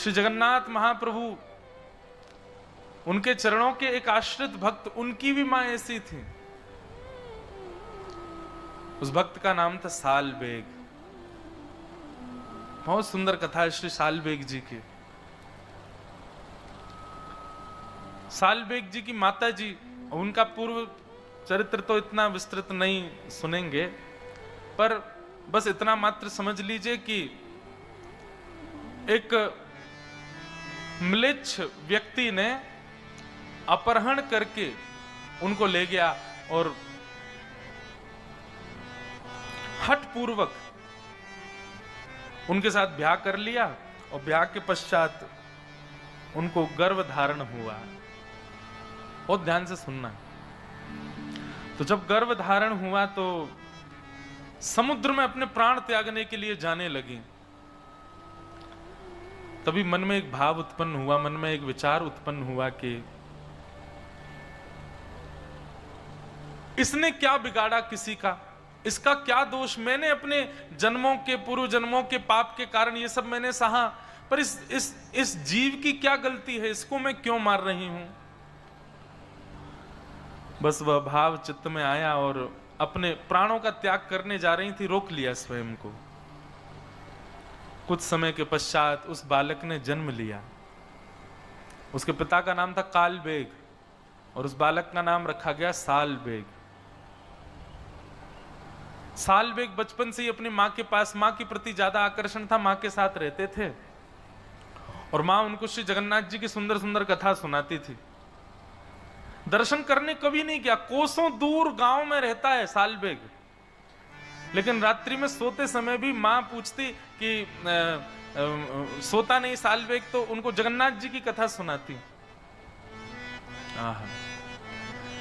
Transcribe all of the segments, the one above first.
श्री जगन्नाथ महाप्रभु, उनके चरणों के एक आश्रित भक्त, उनकी भी मां ऐसी थी। उस भक्त का नाम था सालबेग। बहुत सुंदर कथा है श्री सालबेग जी की। सालबेग जी की माता जी, उनका पूर्व चरित्र तो इतना विस्तृत नहीं सुनेंगे, पर बस इतना मात्र समझ लीजिए कि एक म्लेच्छ व्यक्ति ने अपहरण करके उनको ले गया और हठपूर्वक उनके साथ ब्याह कर लिया, और ब्याह के पश्चात उनको गर्भ धारण हुआ। बहुत ध्यान से सुनना। तो जब गर्भ धारण हुआ तो समुद्र में अपने प्राण त्यागने के लिए जाने लगी। तभी मन में एक भाव उत्पन्न हुआ, मन में एक विचार उत्पन्न हुआ कि इसने क्या बिगाड़ा किसी का, इसका क्या दोष, मैंने अपने जन्मों के, पूर्व जन्मों के पाप के कारण ये सब मैंने सहा, पर इस जीव की क्या गलती है, इसको मैं क्यों मार रही हूं। बस वह भाव चित्त में आया और अपने प्राणों का त्याग करने जा रही थी, रोक लिया स्वयं को। कुछ समय के पश्चात उस बालक ने जन्म लिया। उसके पिता का नाम था कालबेग और उस बालक का नाम रखा गया सालबेग। सालबेग बचपन से ही अपनी मां के पास, मां के प्रति ज्यादा आकर्षण था, मां के साथ रहते थे और मां उनको श्री जगन्नाथ जी की सुंदर सुंदर कथा सुनाती थी। दर्शन करने कभी नहीं गया, कोसों दूर गांव में रहता है सालबेग, लेकिन रात्रि में सोते समय भी मां पूछती कि सोता नहीं सालबेग, तो उनको जगन्नाथ जी की कथा सुनाती।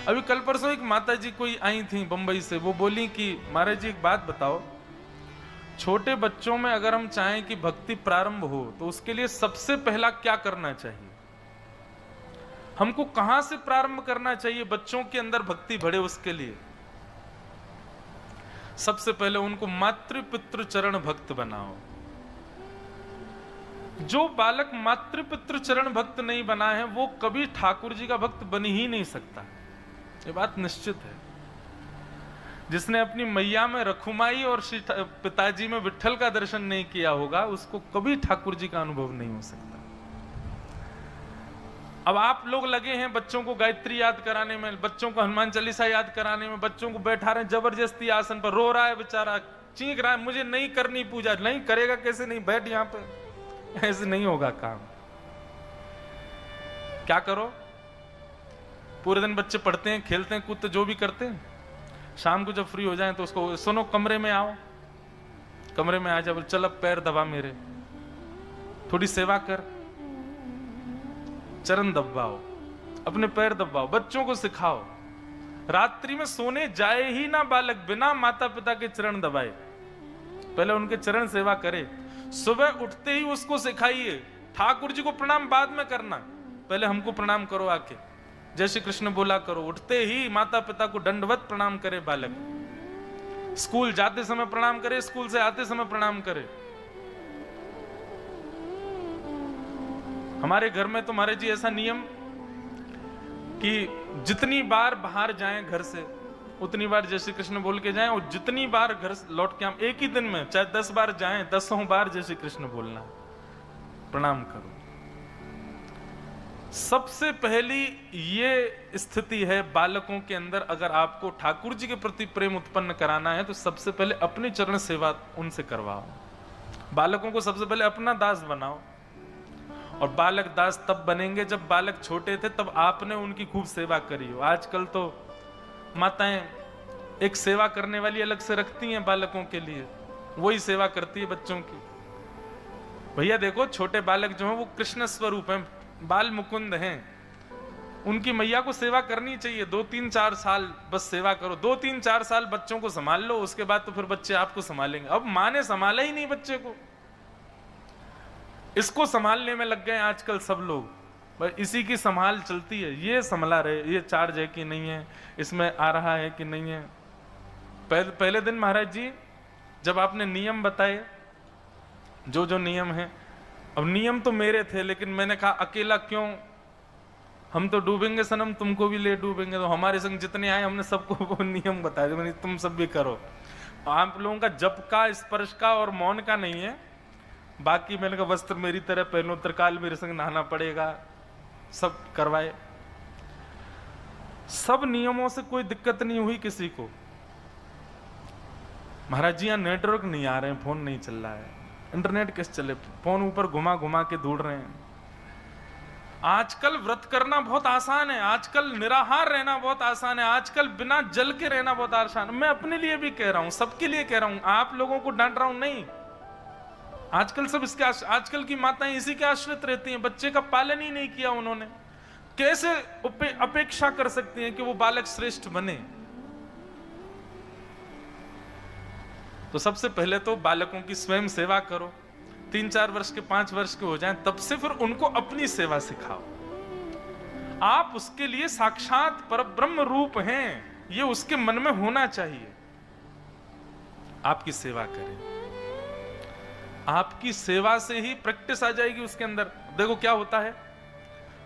अभी कल परसों एक माता जी कोई आई थी बंबई से, वो बोली कि महाराज जी एक बात बताओ, छोटे बच्चों में अगर हम चाहें कि भक्ति प्रारंभ हो तो उसके लिए सबसे पहला क्या करना चाहिए, हमको कहां से प्रारंभ करना चाहिए बच्चों के अंदर भक्ति बढ़े उसके लिए। सबसे पहले उनको मातृ पितृ चरण भक्त बनाओ। जो बालक मातृ पितृ चरण भक्त नहीं बना है वो कभी ठाकुर जी का भक्त बन ही नहीं सकता, ये बात निश्चित है। जिसने अपनी मैया में रखुमाई और श्री पिताजी में विट्ठल का दर्शन नहीं किया होगा उसको कभी ठाकुर जी का अनुभव नहीं हो सकता। अब आप लोग लगे हैं बच्चों को गायत्री याद कराने में, बच्चों को हनुमान चालीसा याद कराने में, बच्चों को बैठा रहे जबरदस्ती आसन पर, रो रहा है बेचारा, चीख रहा है मुझे नहीं करनी पूजा, नहीं करेगा कैसे, नहीं बैठ यहां पे, ऐसे नहीं होगा काम। क्या करो, पूरे दिन बच्चे पढ़ते हैं, खेलते हैं, कूदते, जो भी करते हैं, शाम को जब फ्री हो जाए तो उसको सुनो कमरे में आओ, कमरे में आ जा, चल अब पैर दबा मेरे, थोड़ी सेवा कर, चरण दबाओ, अपने पैर दबाओ, बच्चों को सिखाओ। रात्रि में सोने जाए ही ना बालक बिना माता पिता के चरण दबाए, पहले उनके चरण सेवा करे। सुबह उठते ही उसको सिखाइए, ठाकुर जी को प्रणाम बाद में करना, पहले हमको प्रणाम करो आके, जय श्री कृष्ण बोला करो। उठते ही माता पिता को दंडवत प्रणाम करे बालक, स्कूल जाते समय प्रणाम करे, स्कूल से आते समय प्रणाम करे। हमारे घर में तो महाराज जी ऐसा नियम कि जितनी बार बाहर जाएं घर से उतनी बार जय श्री कृष्ण बोल के जाएं, और जितनी बार घर लौट के हम एक ही दिन में चाहे 10 बार जाएं, 10 बार जय श्री कृष्ण बोलना, प्रणाम करो। सबसे पहली ये स्थिति है बालकों के अंदर, अगर आपको ठाकुर जी के प्रति प्रेम उत्पन्न कराना है तो सबसे पहले अपनी चरण सेवा उनसे करवाओ। बालकों को सबसे पहले अपना दास बनाओ, और बालक दास तब बनेंगे जब बालक छोटे थे तब आपने उनकी खूब सेवा करी हो। आजकल तो माताएं एक सेवा करने वाली अलग से रखती हैं बालकों के लिए, वही सेवा करती है बच्चों की। भैया देखो छोटे बालक जो हैं वो कृष्ण स्वरूप हैं, बाल मुकुंद हैं, उनकी मैया को सेवा करनी चाहिए। 2-3-4 साल बस सेवा करो, 2-3-4 साल बच्चों को संभाल लो, उसके बाद तो फिर बच्चे आपको संभालेंगे। अब माँ ने संभाला ही नहीं बच्चे को, इसको संभालने में लग गए आजकल सब लोग, बस इसी की संभाल चलती है, ये संभला रहे, ये चार्ज है कि नहीं है, इसमें आ रहा है कि नहीं है। पहले दिन महाराज जी जब आपने नियम बताए, जो जो नियम है, अब नियम तो मेरे थे, लेकिन मैंने कहा अकेला क्यों, हम तो डूबेंगे सनम, तुमको भी ले डूबेंगे। तो हमारे संग जितने आए हमने सबको वो नियम बताया, मैंने तुम सब भी करो। आप लोगों का जप का, स्पर्श का और मौन का नहीं है, बाकी मैंने कहा वस्त्र मेरी तरह पहनो, त्रिकाल मेरे संग नहाना पड़ेगा, सब करवाए। सब नियमों से कोई दिक्कत नहीं हुई किसी को। महाराज जी यहाँ नेटवर्क नहीं आ रहे हैं, फोन नहीं चल रहा है, इंटरनेट कैसे चले, फोन ऊपर घुमा घुमा के ढूंढ रहे हैं। आजकल व्रत करना बहुत आसान है, आजकल निराहार रहना बहुत आसान है, आजकल बिना जल के रहना बहुत आसान है। मैं अपने लिए भी कह रहा हूं, सबके लिए कह रहा हूं, आप लोगों को डांट रहा हूं नहीं। आजकल सब इसके आजकल की माताएं इसी के आश्रित रहती हैं, बच्चे का पालन ही नहीं किया उन्होंने, कैसे अपेक्षा कर सकती हैं कि वो बालक श्रेष्ठ बने। तो सबसे पहले तो बालकों की स्वयं सेवा करो, 3-4 वर्ष के 5 वर्ष के हो जाएं, तब से फिर उनको अपनी सेवा सिखाओ। आप उसके लिए साक्षात परब्रह्म रूप हैं, ये उसके मन में होना चाहिए। आपकी सेवा करें, आपकी सेवा से ही प्रैक्टिस आ जाएगी उसके अंदर। देखो क्या होता है,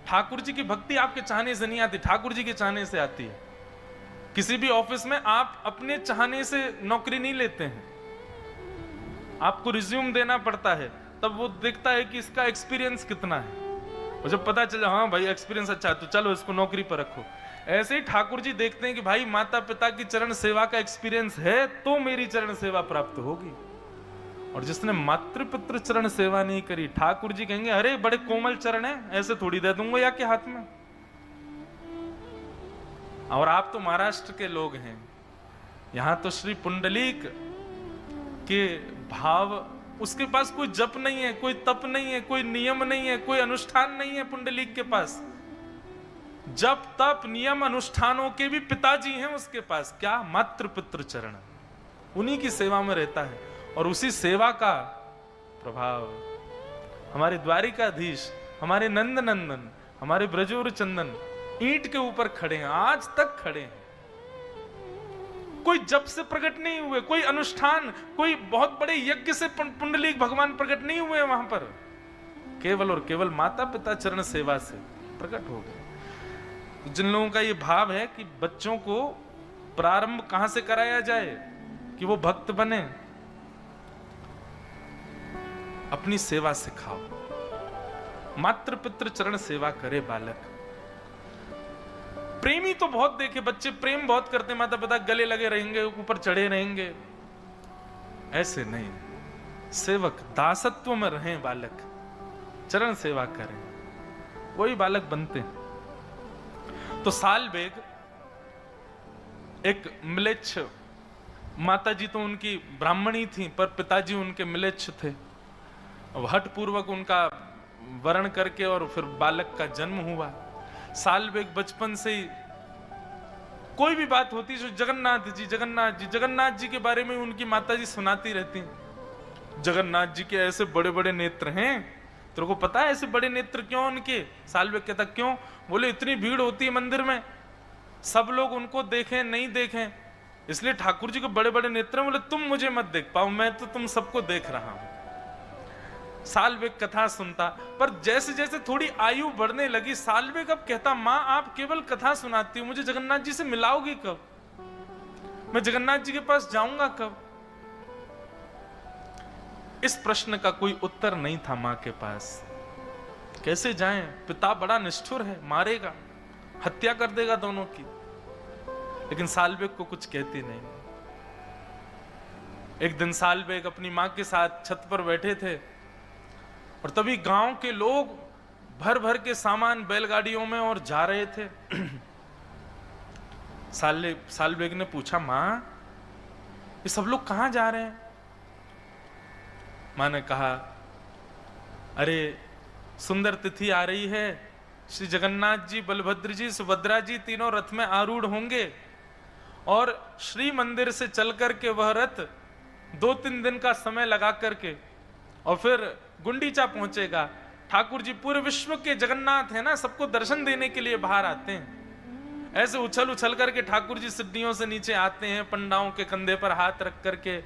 ठाकुर जी की भक्ति आपके चाहने से नहीं आती, ठाकुर जी के चाहने से आती है। किसी भी ऑफिस में आप अपने चाहने से नौकरी नहीं लेते हैं, आपको रिज्यूम देना पड़ता है, तब वो देखता है कि इसका एक्सपीरियंस कितना है, और जब पता चला हाँ भाई एक्सपीरियंस अच्छा है तो चलो इसको नौकरी पर रखो। ऐसे ही ठाकुर जी देखते हैं कि भाई माता पिता की चरण सेवा का एक्सपीरियंस है तो मेरी चरण सेवा प्राप्त होगी। और जिसने मातृपितृ चरण सेवा नहीं करी, ठाकुर जी कहेंगे अरे बड़े कोमल चरण है, ऐसे थोड़ी दे दूंगा या के हाथ में। और आप तो महाराष्ट्र के लोग हैं, यहां तो श्री पुंडलीक के भाव, उसके पास कोई जप नहीं है, कोई तप नहीं है, कोई नियम नहीं है, कोई अनुष्ठान नहीं है। पुंडलीक के पास जप तप नियम अनुष्ठानों के भी पिताजी हैं उसके पास, क्या मातृ पितृ चरण, उन्हीं की सेवा में रहता है। और उसी सेवा का प्रभाव हमारे द्वारिकाधीश, हमारे नंद नंदन, हमारे ब्रजोर चंदन ईंट के ऊपर खड़े हैं, आज तक खड़े हैं। कोई जप से प्रकट नहीं हुए, कोई अनुष्ठान, कोई बहुत बड़े यज्ञ से पुंडलीक भगवान प्रकट नहीं हुए वहां पर, केवल और केवल माता पिता चरण सेवा से प्रकट हो गए। तो जिन लोगों का ये भाव है कि बच्चों को प्रारंभ कहां से कराया जाए कि वो भक्त बने, अपनी सेवा सिखाओ, मातृ पितृ चरण सेवा करे बालक। प्रेमी तो बहुत देखे बच्चे, प्रेम बहुत करते, माता पिता गले लगे रहेंगे, ऊपर चढ़े रहेंगे, ऐसे नहीं। सेवक दासत्व में रहें बालक, चरण सेवा करें, वही बालक बनते हैं। तो साल बेग एक म्लेच्छ, माता जी तो उनकी ब्राह्मणी थी पर पिताजी उनके म्लेच्छ थे। हठ पूर्वक उनका वर्ण करके और फिर बालक का जन्म हुआ। साल बेग बचपन से ही कोई भी बात होती है, जगन्नाथ जी जगन्नाथ जी जगन्नाथ जी के बारे में उनकी माताजी सुनाती रहती। जगन्नाथ जी के ऐसे बड़े बड़े नेत्र हैं, तेरे को पता है ऐसे बड़े नेत्र क्यों उनके? साल बेग कहता क्यों? बोले इतनी भीड़ होती है मंदिर में, सब लोग उनको देखें नहीं देखें, इसलिए ठाकुर जी के बड़े बड़े नेत्र हैं। बोले तुम मुझे मत देख पाओ, मैं तो तुम सबको देख रहा हूं। सालबेग कथा सुनता, पर जैसे जैसे थोड़ी आयु बढ़ने लगी, सालबेग अब कहता माँ आप केवल कथा सुनाती हो, मुझे जगन्नाथ जी से मिलाओगी कब? मैं जगन्नाथ जी के पास जाऊंगा कब? इस प्रश्न का कोई उत्तर नहीं था मां के पास। कैसे जाएं? पिता बड़ा निष्ठुर है, मारेगा, हत्या कर देगा दोनों की। लेकिन सालबेग को कुछ कहती नहीं। एक दिन सालबेग अपनी मां के साथ छत पर बैठे थे और तभी गांव के लोग भर भर के सामान बैलगाड़ियों में और जा रहे थे। सालबेग ने पूछा मां ये सब लोग कहां जा रहे हैं? मां ने कहा अरे सुंदर तिथि आ रही है, श्री जगन्नाथ जी बलभद्र जी सुभद्रा जी तीनों रथ में आरूढ़ होंगे और श्री मंदिर से चल करके वह रथ 2-3 दिन का समय लगा करके और फिर गुंडीचा पहुंचेगा। ठाकुर जी पूरे विश्व के जगन्नाथ है ना, सबको दर्शन देने के लिए बाहर आते हैं। ऐसे उछल उछल करके ठाकुर जी सीढ़ियों से नीचे आते हैं, पंडाओं के कंधे पर हाथ रख करके,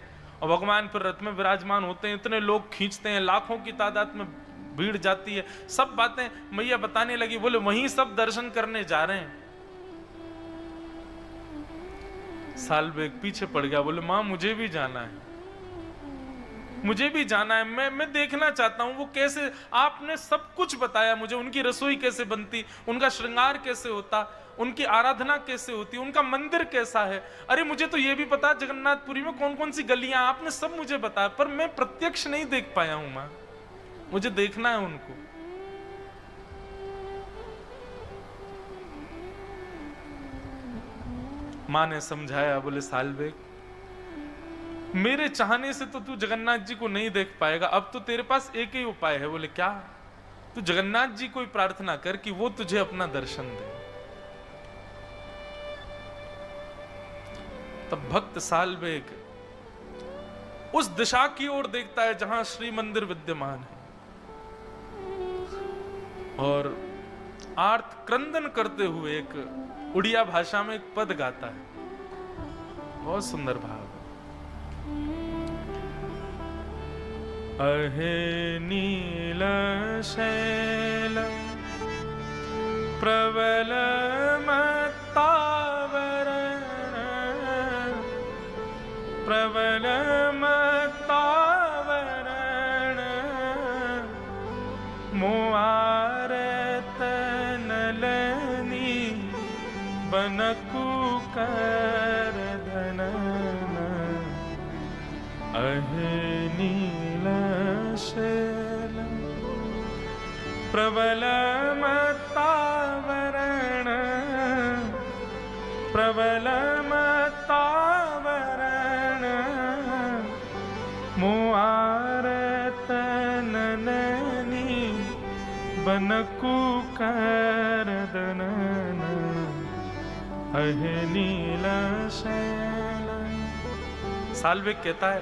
और भगवान फिर रथ में विराजमान होते हैं। इतने लोग खींचते हैं, लाखों की तादाद में भीड़ जाती है, सब बातें मैया बताने लगी। बोले वहीं सब दर्शन करने जा रहे हैं। सालबेग पीछे पड़ गया, बोले माँ मुझे भी जाना है, मुझे भी जाना है, मैं देखना चाहता हूं वो कैसे, आपने सब कुछ बताया मुझे, उनकी रसोई कैसे बनती, उनका श्रृंगार कैसे होता, उनकी आराधना कैसे होती, उनका मंदिर कैसा है। अरे मुझे तो ये भी पता जगन्नाथपुरी में कौन कौन सी गलियां, आपने सब मुझे बताया, पर मैं प्रत्यक्ष नहीं देख पाया हूं मां, मुझे देखना है उनको। मां ने समझाया, बोले सालबेग मेरे चाहने से तो तू जगन्नाथ जी को नहीं देख पाएगा, अब तो तेरे पास एक ही उपाय है। बोले क्या? तू जगन्नाथ जी को प्रार्थना कर कि वो तुझे अपना दर्शन दे। तब भक्त सालबेग उस दिशा की ओर देखता है जहां श्री मंदिर विद्यमान है और आर्त क्रंदन करते हुए एक उड़िया भाषा में एक पद गाता है, बहुत सुंदर भाव। अहे नील शैल प्रबल मत्तावरण, प्रबल मत्तावरण, मुआरत नलनी बनकुकर धनन। अहे नीलशैलम प्रबल मत्तावरण, प्रबल मत्तावरण, मुआरत नलनी बनकुकर धनन। अहे नीलशैलम। सालबेग कहता है,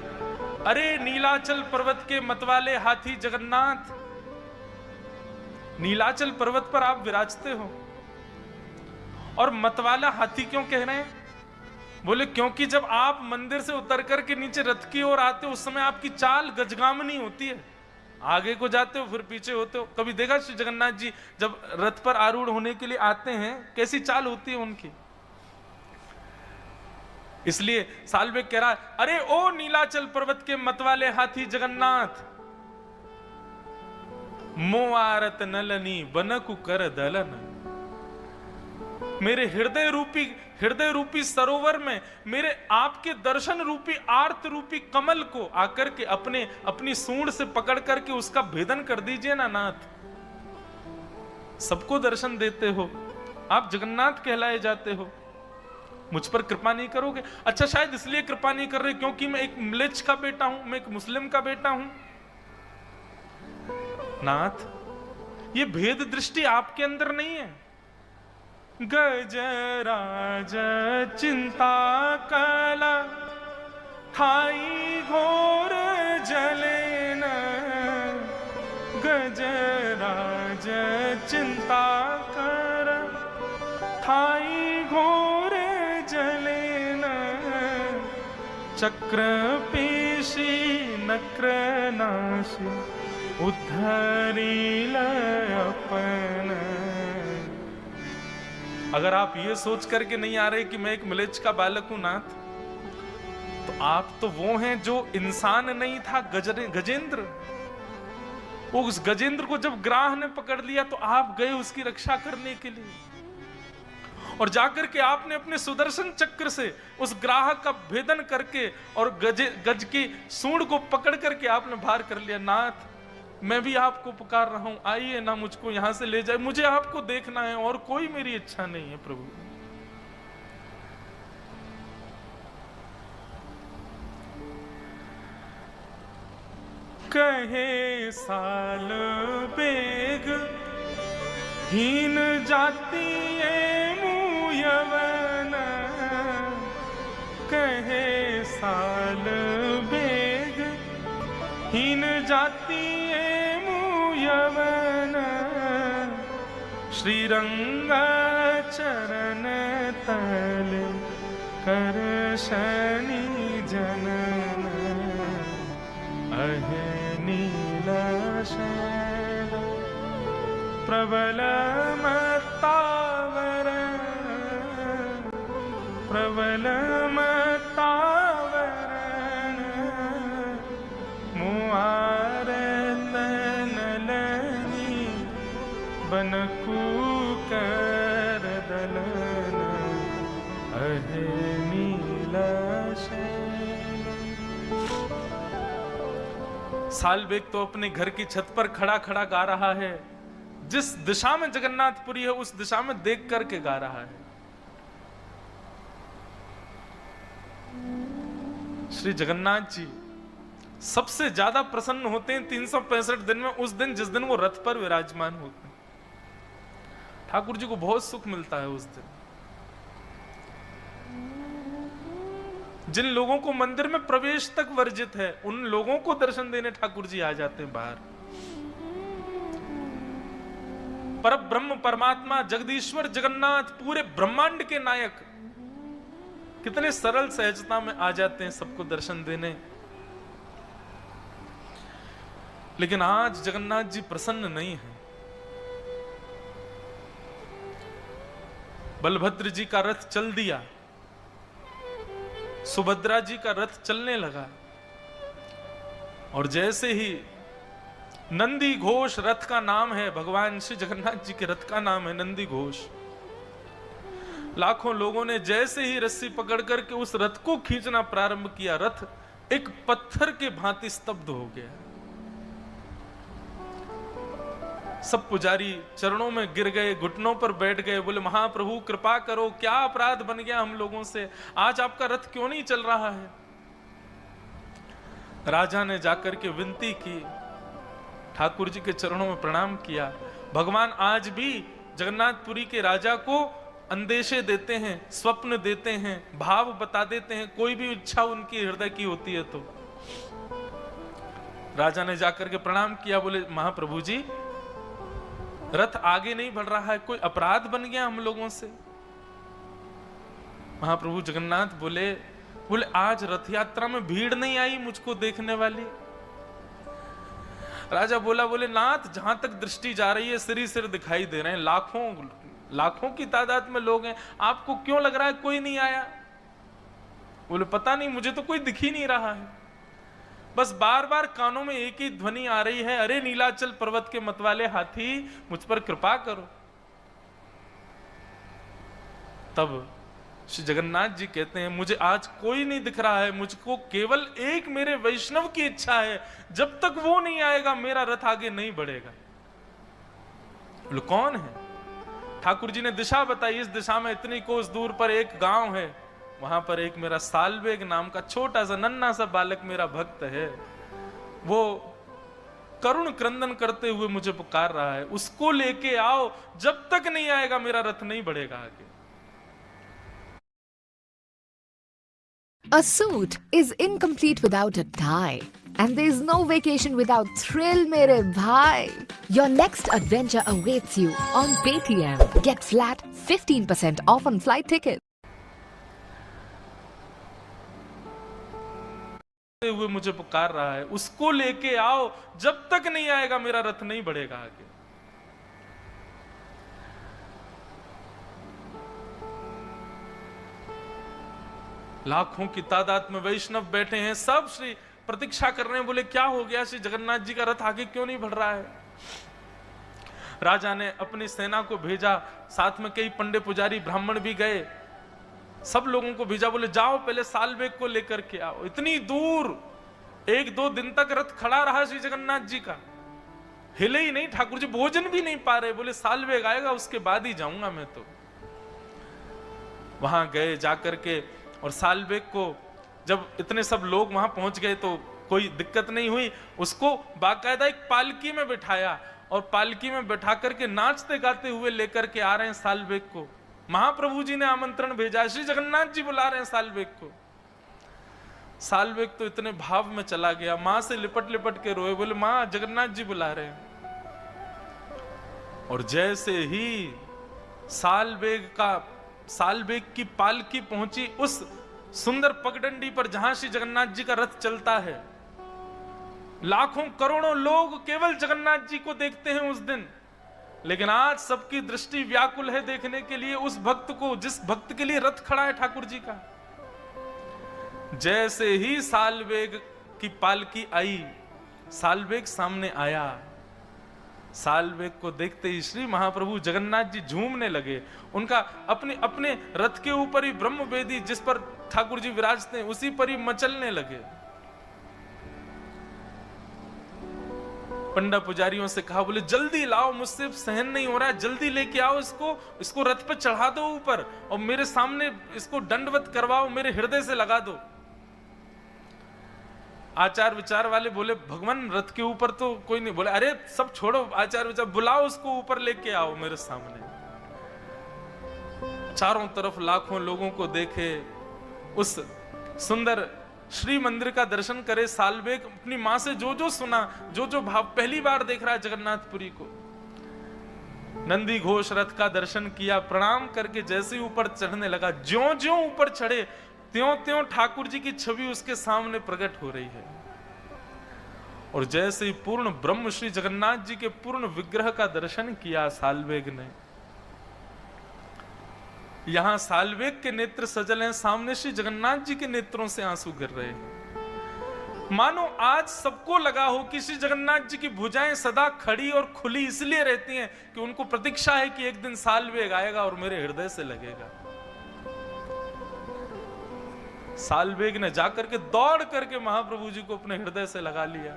अरे नीलाचल पर्वत के मतवाले हाथी जगन्नाथ, नीलाचल पर्वत पर आप विराजते हो और मतवाला हाथी क्यों कह रहे हैं? बोले क्योंकि जब आप मंदिर से उतर करके नीचे रथ की ओर आते हो उस समय आपकी चाल गजगामनी होती है, आगे को जाते हो फिर पीछे होते हो। कभी देखा श्री जगन्नाथ जी जब रथ पर आरूढ़ होने के लिए आते हैं कैसी चाल होती है उनकी? इसलिए सालबेग कह रहा है, अरे ओ नीलाचल पर्वत के मतवाले हाथी जगन्नाथ, मोआरत नलनी बनकु कर दलन। मेरे हृदय रूपी सरोवर में मेरे आपके दर्शन रूपी आर्त रूपी कमल को आकर के अपनी सूंड से पकड़ करके उसका भेदन कर दीजिए ना नाथ। सबको दर्शन देते हो, आप जगन्नाथ कहलाए जाते हो, मुझ पर कृपा नहीं करोगे? अच्छा शायद इसलिए कृपा नहीं कर रहे क्योंकि मैं एक म्लेच्छ का बेटा हूं, मैं एक मुस्लिम का बेटा हूं। नाथ ये भेद दृष्टि आपके अंदर नहीं है। गजराज चिंता कला थाई घोर जलेन, गजराज चिंता कर थाई घोर जलेन, चक्र पेशी नक्र नाशी उद्धरील अपन। अगर आप ये सोच करके नहीं आ रहे कि मैं एक म्लेच्छ का बालक हूं नाथ, तो आप तो वो हैं जो इंसान नहीं था, गजेंद्र। वो उस गजेंद्र को जब ग्राह ने पकड़ लिया तो आप गए उसकी रक्षा करने के लिए, और जाकर के आपने अपने सुदर्शन चक्र से उस ग्राह का भेदन करके और गज की सूंड को पकड़ करके आपने बाहर कर लिया। नाथ मैं भी आपको पुकार रहा हूं, आइए ना मुझको यहां से ले जाए, मुझे आपको देखना है और कोई मेरी इच्छा नहीं है प्रभु। कहे सालबेग हीन जाति मुयवन, कहे सालबेग हीन जाति मुयवन, श्रीरंग चरण तल कर शनि जनन। अहे नीलशैल प्रबल मत्तावर, प्रबल मत्तावर मुआर तनलनी बनकू कर दलन अहे नीला शैल। सालबेग तो अपने घर की छत पर खड़ा खड़ा गा रहा है, जिस दिशा में जगन्नाथपुरी है उस दिशा में देख करके गा रहा है। श्री जगन्नाथ जी सबसे ज्यादा प्रसन्न होते हैं 365 दिन में, उस दिन जिस दिन वो रथ पर विराजमान होते हैं। ठाकुर जी को बहुत सुख मिलता है उस दिन। जिन लोगों को मंदिर में प्रवेश तक वर्जित है, उन लोगों को दर्शन देने ठाकुर जी आ जाते हैं बाहर। पर ब्रह्म परमात्मा जगदीश्वर जगन्नाथ पूरे ब्रह्मांड के नायक कितने सरल सहजता में आ जाते हैं सबको दर्शन देने। लेकिन आज जगन्नाथ जी प्रसन्न नहीं है। बलभद्र जी का रथ चल दिया, सुभद्रा जी का रथ चलने लगा, और जैसे ही नंदी घोष रथ का नाम है, भगवान श्री जगन्नाथ जी के रथ का नाम है नंदी घोष। लाखों लोगों ने जैसे ही रस्सी पकड़ करके उस रथ को खींचना प्रारंभ किया, रथ एक पत्थर के भांति स्तब्ध हो गया। सब पुजारी चरणों में गिर गए, घुटनों पर बैठ गए, बोले महाप्रभु कृपा करो, क्या अपराध बन गया हम लोगों से, आज आपका रथ क्यों नहीं चल रहा है। राजा ने जाकर के विनती की, ठाकुर जी के चरणों में प्रणाम किया। भगवान आज भी जगन्नाथपुरी के राजा को अंदेशे देते हैं, स्वप्न देते हैं, भाव बता देते हैं, कोई भी इच्छा उनकी हृदय की होती है तो। राजा ने जाकर के प्रणाम किया, बोले महाप्रभु जी रथ आगे नहीं बढ़ रहा है, कोई अपराध बन गया हम लोगों से। महाप्रभु जगन्नाथ बोले आज रथ यात्रा में भीड़ नहीं आई मुझको देखने वाली। राजा बोले नाथ जहां तक दृष्टि जा रही है सिर ही सिर दिखाई दे रहे हैं, लाखों की तादाद में लोग हैं, आपको क्यों लग रहा है कोई नहीं आया। बोले पता नहीं, मुझे तो कोई दिख ही नहीं रहा है, बस बार बार कानों में एक ही ध्वनि आ रही है, अरे नीलाचल पर्वत के मतवाले हाथी मुझ पर कृपा करो। तब श्री जगन्नाथ जी कहते हैं मुझे आज कोई नहीं दिख रहा है, मुझको केवल एक मेरे वैष्णव की इच्छा है, जब तक वो नहीं आएगा मेरा रथ आगे नहीं बढ़ेगा। बोले कौन है। ठाकुर जी ने दिशा बताई, इस दिशा में इतनी कोस दूर पर एक गांव है, वहां पर एक मेरा सालबेग नाम का छोटा सा नन्हा सा बालक मेरा भक्त है, वो करुण क्रंदन करते हुए मुझे पुकार रहा है, उसको लेके आओ, जब तक नहीं आएगा मेरा रथ नहीं बढ़ेगा आगे। A suit is incomplete without a tie. And there's no vacation without thrill, mere bhai. Your next adventure awaits you on Paytm. Get flat 15% off on flight tickets. हुए मुझे पुकार रहा है, उसको लेके आओ, जब तक नहीं आएगा मेरा रथ नहीं बढ़ेगा आगे। लाखों की तादाद में वैष्णव बैठे हैं, सब श्री प्रतीक्षा कर रहे हैं, बोले क्या हो गया, श्री जगन्नाथ जी का रथ आगे क्यों नहीं बढ़ रहा है। राजा ने अपनी सेना को भेजा, साथ में कई पंडे पुजारी ब्राह्मण भी गए, सब लोगों को भेजा, बोले जाओ पहले सालबेग को लेकर के आओ। इतनी दूर 1-2 दिन तक रथ खड़ा रहा श्री जगन्नाथ जी का, हिले ही नहीं, ठाकुर जी भोजन भी नहीं पा रहे, बोले सालबेग आएगा उसके बाद ही जाऊंगा मैं तो। वहां गए जाकर के, और सालबेग को जब इतने सब लोग वहां पहुंच गए तो कोई दिक्कत नहीं हुई, उसको बाकायदा एक पालकी में बिठाया, और पालकी में बैठा करके नाचते गाते हुए लेकर के आ रहे हैं सालबेग को। महाप्रभु जी ने आमंत्रण भेजा, श्री जगन्नाथ जी बुला रहे हैं सालबेग को। सालबेग तो इतने भाव में चला गया, मां से लिपट लिपट के रोए, बोले मां जगन्नाथ जी बुला रहे हैं। और जैसे ही सालबेग की पालकी पहुंची उस सुंदर पगडंडी पर जहां श्री जगन्नाथ जी का रथ चलता है, लाखों करोड़ों लोग केवल जगन्नाथ जी को देखते हैं उस दिन। लेकिन आज सबकी दृष्टि व्याकुल है देखने के लिए उस भक्त को, जिस भक्त के लिए रथ खड़ा है ठाकुर जी का। जैसे ही सालवेग की पालकी आई, सालवेग सामने आया, सालवेग को देखते ही श्री महाप्रभु जगन्नाथ जी झूमने लगे। उनका अपने अपने रथ के ऊपर ही ब्रह्म वेदी जिस पर ठाकुर जी विराजते हैं उसी पर ही मचलने लगे। पंडा पुजारियों से कहा, बोले जल्दी लाओ, मुझसे सहन नहीं हो रहा है, जल्दी लेके आओ इसको रथ पे चढ़ा दो ऊपर और मेरे सामने इसको दंडवत करवाओ, मेरे हृदय से लगा दो। आचार विचार वाले बोले, भगवान रथ के ऊपर तो कोई नहीं। बोले अरे सब छोड़ो आचार विचार, बुलाओ उसको ऊपर लेके आओ मेरे सामने। चारों तरफ लाखों लोगों को देखे, उस सुंदर श्री मंदिर का दर्शन करे सालवेग, अपनी मां से जो जो सुना, जो जो भाव, पहली बार देख रहा है जगन्नाथपुरी को। नंदी घोष रथ का दर्शन किया, प्रणाम करके जैसे ही ऊपर चढ़ने लगा, ज्यों ज्यों ऊपर चढ़े त्यों त्यों ठाकुर जी की छवि उसके सामने प्रकट हो रही है। और जैसे ही पूर्ण ब्रह्म श्री जगन्नाथ जी के पूर्ण विग्रह का दर्शन किया सालवेग ने, यहां सालवेग के नेत्र सजल हैं, सामने श्री जगन्नाथ जी के नेत्रों से आंसू गिर रहे हैं। मानो आज सबको लगा हो कि श्री जगन्नाथ जी की भुजाएं सदा खड़ी और खुली इसलिए रहती हैं कि उनको प्रतीक्षा है कि एक दिन सालवेग आएगा और मेरे हृदय से लगेगा। सालवेग ने जाकर के दौड़ करके महाप्रभु जी को अपने हृदय से लगा लिया।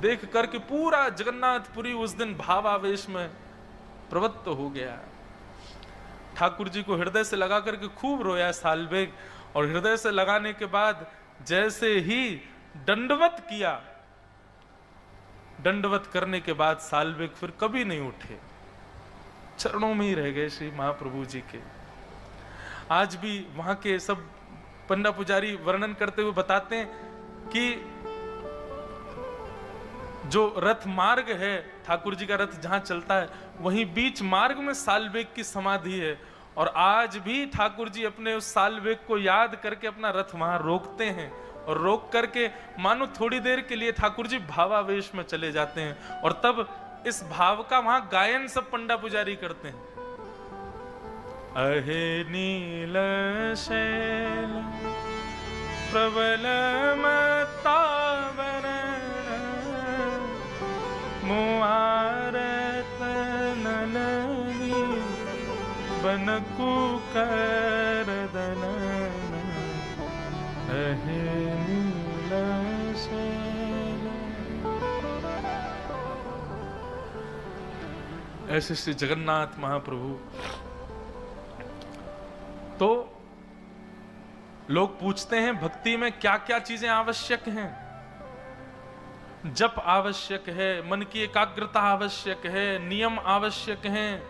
देख करके पूरा जगन्नाथपुरी उस दिन भावावेश में प्रवृत्त हो गया। ठाकुर जी को हृदय से लगा करके खूब रोया सालवेग, और हृदय से लगाने के बाद जैसे ही दंडवत किया, दंडवत करने के बाद सालवेग फिर कभी नहीं उठे, चरणों में ही रह गए श्री महाप्रभु जी के। आज भी वहां के सब पंडा पुजारी वर्णन करते हुए बताते हैं कि जो रथ मार्ग है, ठाकुर जी का रथ जहां चलता है, वहीं बीच मार्ग में सालवेग की समाधि है। और आज भी ठाकुर जी अपने उस सालवेग को याद करके अपना रथ वहां रोकते हैं, और रोक करके मानो थोड़ी देर के लिए ठाकुर जी भावावेश में चले जाते हैं, और तब इस भाव का वहां गायन सब पंडा पुजारी करते हैं। अहे नील शैल प्रबल मतावन मुआरत नलनी बनकु करदन अहे नील शैल। ऐसे श्री जगन्नाथ महाप्रभु। तो लोग पूछते हैं भक्ति में क्या क्या चीजें आवश्यक हैं। जप आवश्यक है, मन की एकाग्रता आवश्यक है, नियम आवश्यक हैं,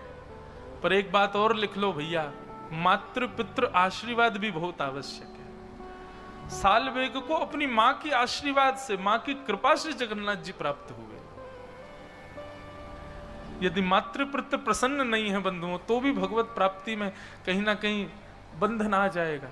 पर एक बात और लिख लो भैया, मातृ पितृ आशीर्वाद भी बहुत आवश्यक है। सालवेग को अपनी मां की आशीर्वाद से, मां की कृपा से जगन्नाथ जी प्राप्त हुए। यदि मातृ पितृ प्रसन्न नहीं है बंधुओं, तो भी भगवत प्राप्ति में कहीं ना कहीं बंधन आ जाएगा।